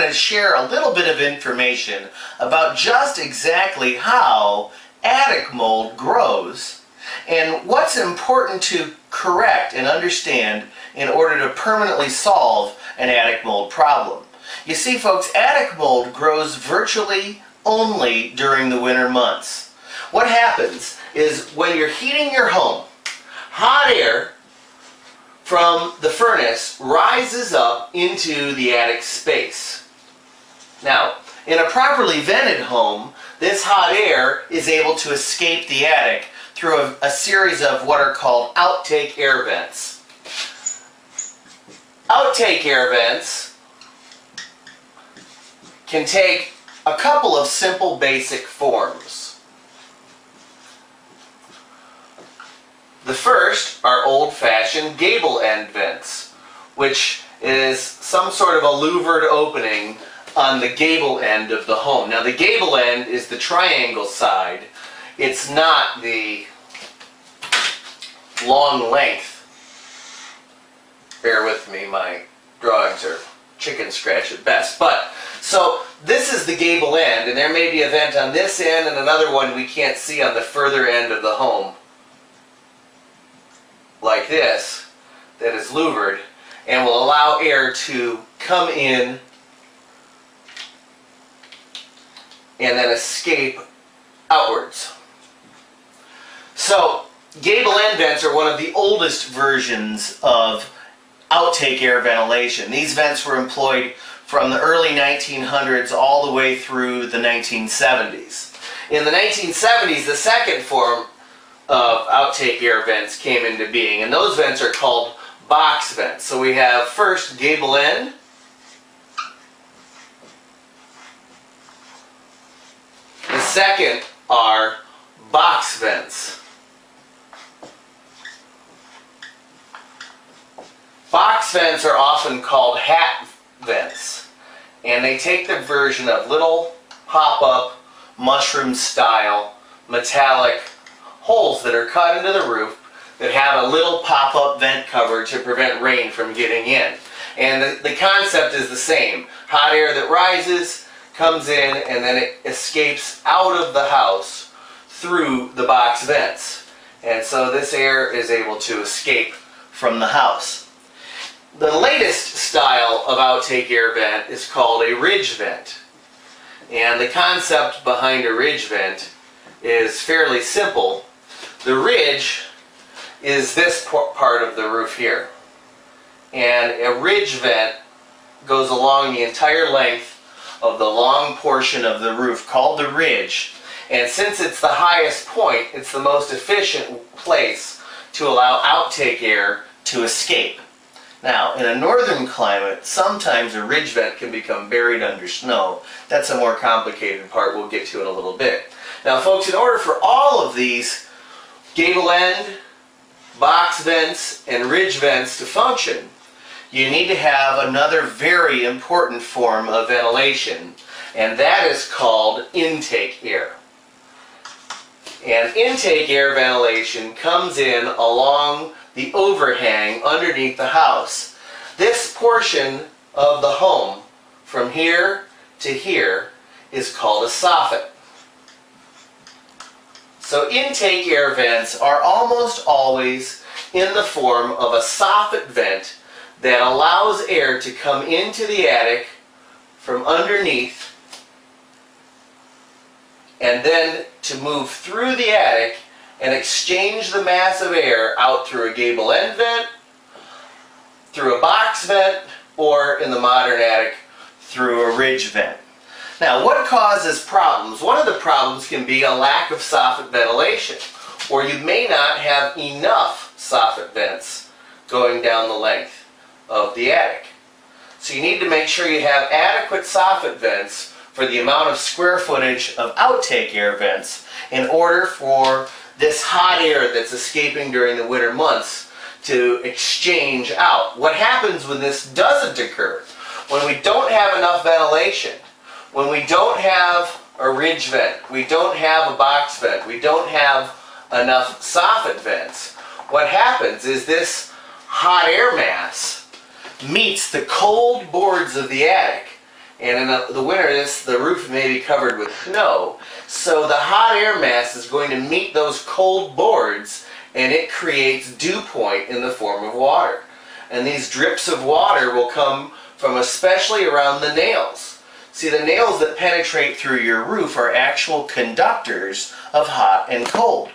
to share a little bit of information about just exactly how attic mold grows and what's important to correct and understand in order to permanently solve an attic mold problem. You see, folks, attic mold grows virtually only during the winter months. What happens is when you're heating your home, hot air from the furnace rises up into the attic space. Now, in a properly vented home, this hot air is able to escape the attic through a series of what are called outtake air vents. Outtake air vents can take a couple of simple basic forms. The first are old-fashioned gable end vents, which is some sort of a louvered opening on the gable end of the home. Now the gable end is the triangle side. It's not the long length. Bear with me, my drawings are chicken scratch at best. So this is the gable end, and there may be a vent on this end and another one we can't see on the further end of the home, like this, that is louvered and will allow air to come in and then escape outwards. So gable end vents are one of the oldest versions of outtake air ventilation. These vents were employed from the early 1900s all the way through the 1970s. In the 1970s, the second form of outtake air vents came into being, and those vents are called box vents. So we have first gable end, the second are box vents. Box vents are often called hat vents, and they take the version of little pop-up mushroom style metallic holes that are cut into the roof that have a little pop-up vent cover to prevent rain from getting in. And the concept is the same. Hot air that rises comes in and then it escapes out of the house through the box vents. And so this air is able to escape from the house. The latest style of outtake air vent is called a ridge vent. And the concept behind a ridge vent is fairly simple. The ridge is this part of the roof here. And a ridge vent goes along the entire length of the long portion of the roof called the ridge. And since it's the highest point, it's the most efficient place to allow outtake air to escape. Now, in a northern climate, sometimes a ridge vent can become buried under snow. That's a more complicated part. We'll get to in a little bit. Now, folks, in order for all of these gable end, box vents, and ridge vents to function, you need to have another very important form of ventilation, and that is called intake air. And intake air ventilation comes in along the overhang underneath the house. This portion of the home, from here to here, is called a soffit. So intake air vents are almost always in the form of a soffit vent that allows air to come into the attic from underneath and then to move through the attic and exchange the mass of air out through a gable end vent, through a box vent, or in the modern attic, through a ridge vent. Now, what causes problems? One of the problems can be a lack of soffit ventilation, or you may not have enough soffit vents going down the length of the attic. So you need to make sure you have adequate soffit vents for the amount of square footage of outtake air vents in order for this hot air that's escaping during the winter months to exchange out. What happens when this doesn't occur? When we don't have enough ventilation, when we don't have a ridge vent, we don't have a box vent, we don't have enough soffit vents, what happens is this hot air mass meets the cold boards of the attic And in the winter, the roof may be covered with snow. So the hot air mass is going to meet those cold boards, and it creates dew point in the form of water. And these drips of water will come from especially around the nails. See, the nails that penetrate through your roof are actual conductors of hot and cold.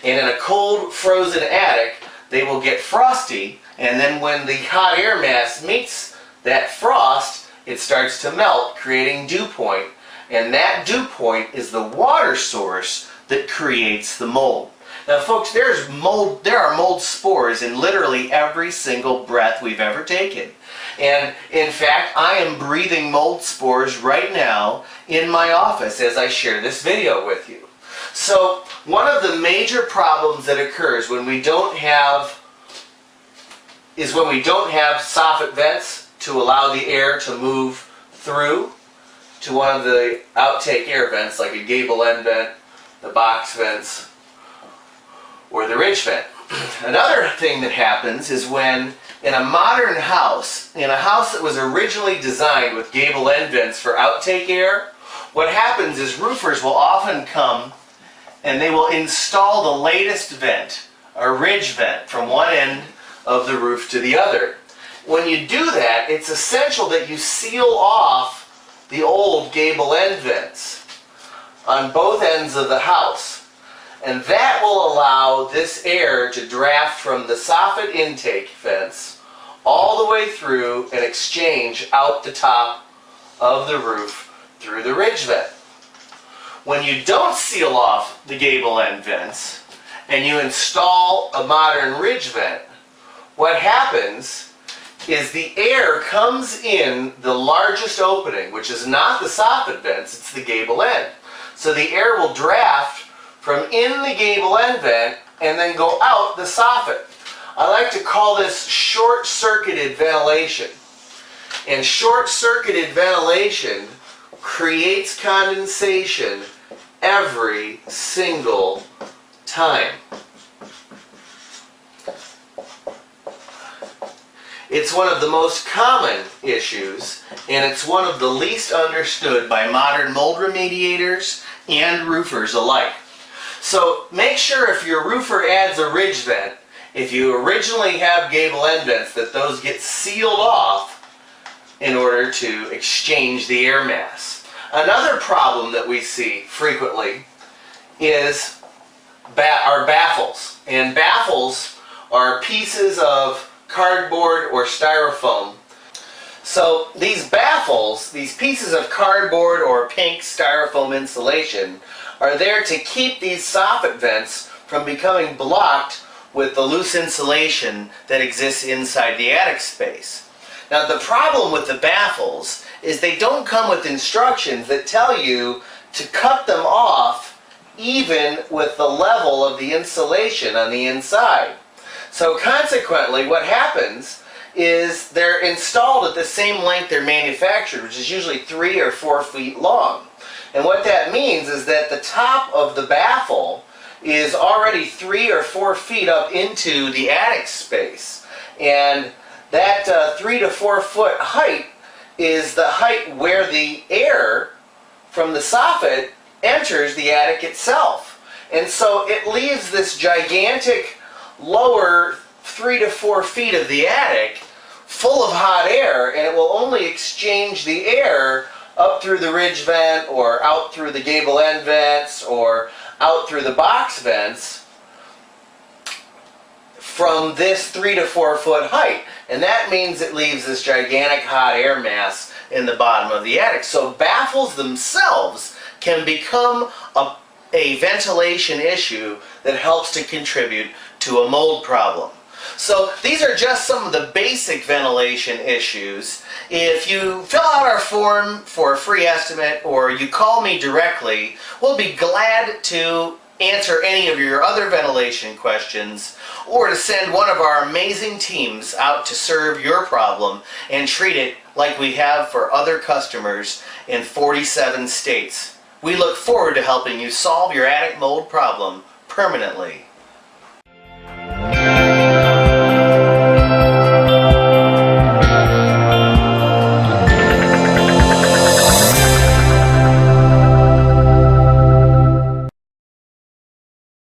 And in a cold, frozen attic, they will get frosty, and then when the hot air mass meets that frost, it starts to melt, creating dew point. And that dew point is the water source that creates the mold. Now folks, there are mold spores in literally every single breath we've ever taken. And in fact, I am breathing mold spores right now in my office as I share this video with you. So one of the major problems that occurs when we don't have soffit vents to allow the air to move through to one of the outtake air vents, like a gable end vent, the box vents, or the ridge vent. Another thing that happens is when in a modern house, in a house that was originally designed with gable end vents for outtake air, what happens is roofers will often come and they will install the latest vent, a ridge vent, from one end of the roof to the other. When you do that, it's essential that you seal off the old gable end vents on both ends of the house. And that will allow this air to draft from the soffit intake vents all the way through and exchange out the top of the roof through the ridge vent. When you don't seal off the gable end vents and you install a modern ridge vent, what happens is the air comes in the largest opening, which is not the soffit vents, it's the gable end. So the air will draft from in the gable end vent and then go out the soffit. I like to call this short-circuited ventilation. And short-circuited ventilation creates condensation every single time. It's one of the most common issues, and it's one of the least understood by modern mold remediators and roofers alike. So make sure if your roofer adds a ridge vent, if you originally have gable end vents, that those get sealed off in order to exchange the air mass. Another problem that we see frequently is our baffles. And baffles are pieces of cardboard or styrofoam. So these baffles, these pieces of cardboard or pink styrofoam insulation, are there to keep these soffit vents from becoming blocked with the loose insulation that exists inside the attic space. Now the problem with the baffles is they don't come with instructions that tell you to cut them off even with the level of the insulation on the inside. So consequently, what happens is they're installed at the same length they're manufactured, which is usually 3 or 4 feet long. And what that means is that the top of the baffle is already 3 or 4 feet up into the attic space. And that 3 to 4 foot height is the height where the air from the soffit enters the attic itself. And so it leaves this gigantic lower 3 to 4 feet of the attic full of hot air, and it will only exchange the air up through the ridge vent or out through the gable end vents or out through the box vents from this 3 to 4 foot height. And that means it leaves this gigantic hot air mass in the bottom of the attic. So baffles themselves can become a ventilation issue that helps to contribute to a mold problem. So these are just some of the basic ventilation issues. If you fill out our form for a free estimate or you call me directly, we'll be glad to answer any of your other ventilation questions or to send one of our amazing teams out to serve your problem and treat it like we have for other customers in 47 states. We look forward to helping you solve your attic mold problem permanently.